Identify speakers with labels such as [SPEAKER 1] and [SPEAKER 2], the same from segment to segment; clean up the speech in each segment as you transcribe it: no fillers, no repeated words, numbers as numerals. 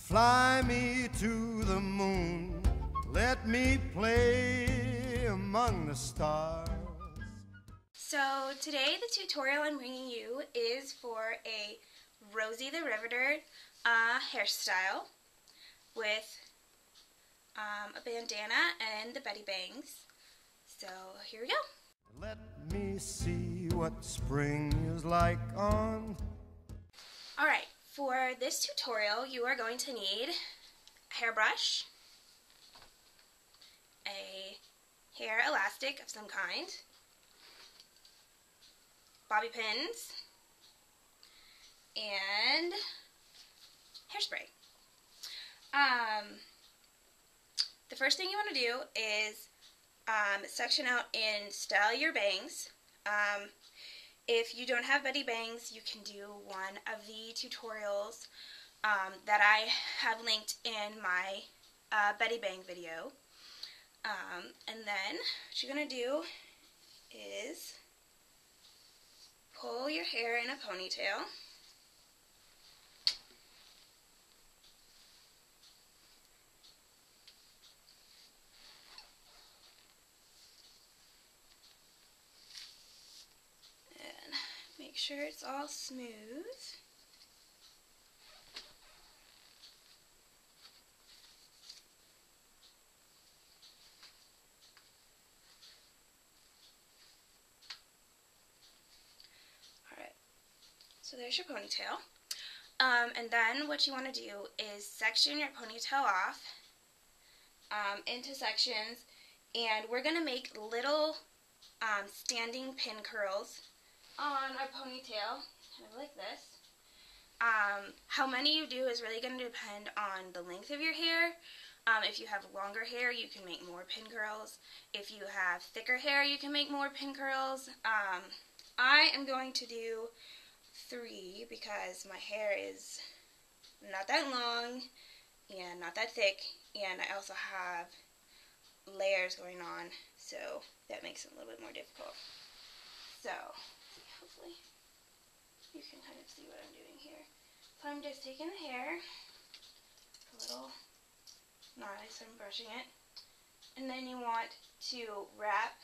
[SPEAKER 1] Fly me to the moon, let me play among the stars.
[SPEAKER 2] So today the tutorial I'm bringing you is for a Rosie the Riveter hairstyle with a bandana and the Bettie Bangs. So here we go.
[SPEAKER 1] Let me see what spring is like on.
[SPEAKER 2] Alright, for this tutorial you are going to need a hairbrush, a hair elastic of some kind, bobby pins, and hairspray. The first thing you want to do is section out and style your bangs. If you don't have Bettie Bangs, you can do one of the tutorials that I have linked in my Bettie Bang video. And then what you're going to do is pull your hair in a ponytail. And make sure it's all smooth. So there's your ponytail. And then what you want to do is section your ponytail off into sections, and we're going to make little standing pin curls on our ponytail, kind of like this. How many you do is really going to depend on the length of your hair. If you have longer hair, you can make more pin curls. If you have thicker hair, you can make more pin curls. I am going to do 3 because my hair is not that long and not that thick, and I also have layers going on, so that makes it a little bit more difficult. So hopefully you can kind of see what I'm doing here. So I'm just taking the hair, a little nice, I'm brushing it, and then you want to wrap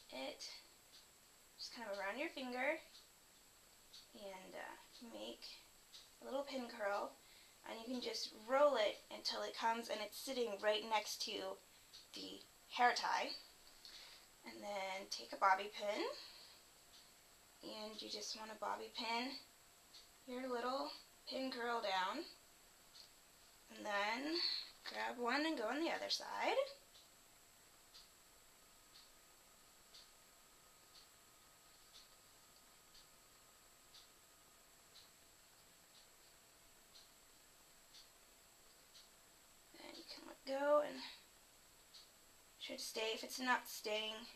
[SPEAKER 2] it just kind of around your finger and make a little pin curl, and you can just roll it until it comes and it's sitting right next to the hair tie. And then take a bobby pin, and you just want to bobby pin your little pin curl down, and then grab one and go on the other side. Go, and should stay. If it's not staying,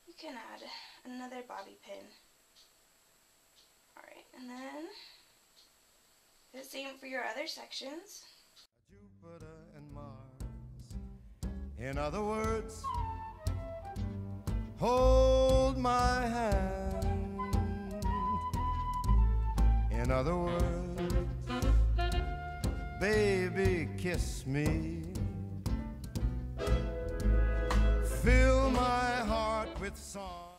[SPEAKER 2] you can add another bobby pin. Alright, and then do the same for your other sections.
[SPEAKER 1] Jupiter and Mars. In other words, hold my hand. In other words, baby, kiss me. Fill my heart with song.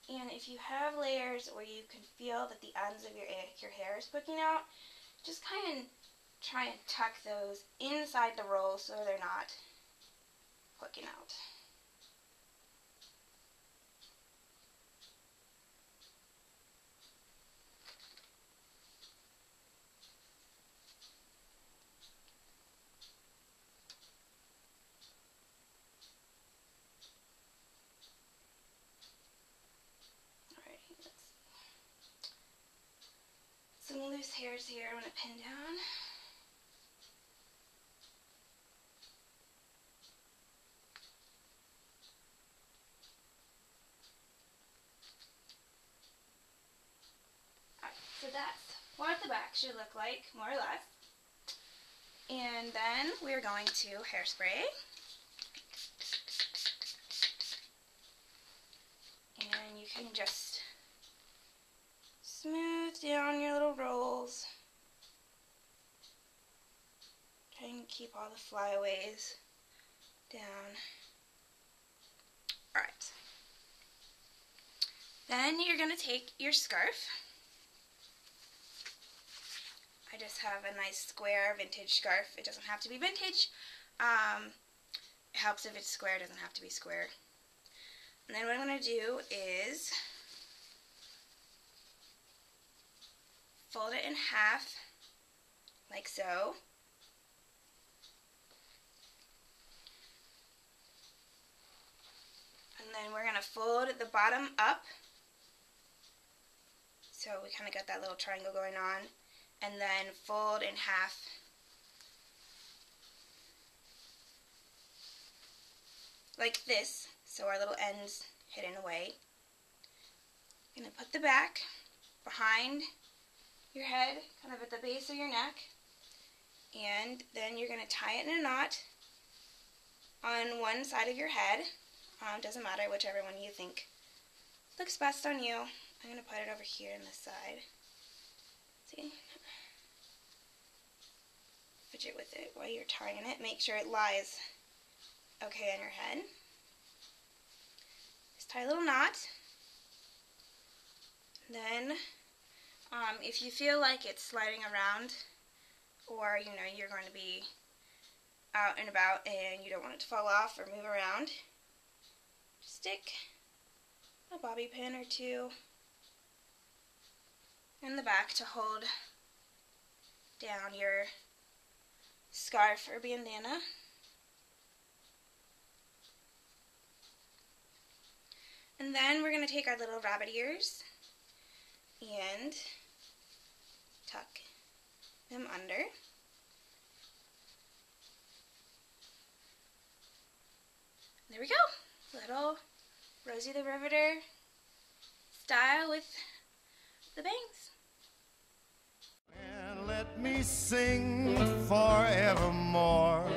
[SPEAKER 2] And if you have layers where you can feel that the ends of your hair is poking out, just kind of try and tuck those inside the roll so they're not poking out. Some loose hairs here I want to pin down. Alright, so that's what the back should look like, more or less. And then we're going to hairspray. And you can just smooth down your little rolls. Trying to keep all the flyaways down. Alright. Then you're going to take your scarf. I just have a nice square vintage scarf. It doesn't have to be vintage. It helps if it's square. It doesn't have to be square. And then what I'm going to do is fold it in half, like so. And then we're going to fold the bottom up. So we kind of got that little triangle going on. And then fold in half. Like this, so our little end's hidden away. I'm going to put the back behind your head, kind of at the base of your neck. And then you're going to tie it in a knot on one side of your head. Doesn't matter, whichever one you think looks best on you. I'm going to put it over here on this side. See? Fidget with it while you're tying it. Make sure it lies okay on your head. Just tie a little knot. Then, if you feel like it's sliding around, or you're going to be out and about and you don't want it to fall off or move around, stick a bobby pin or two in the back to hold down your scarf or bandana. And then we're going to take our little rabbit ears and tuck them under. There we go. Little Rosie the Riveter style with the bangs.
[SPEAKER 1] And let me sing forevermore.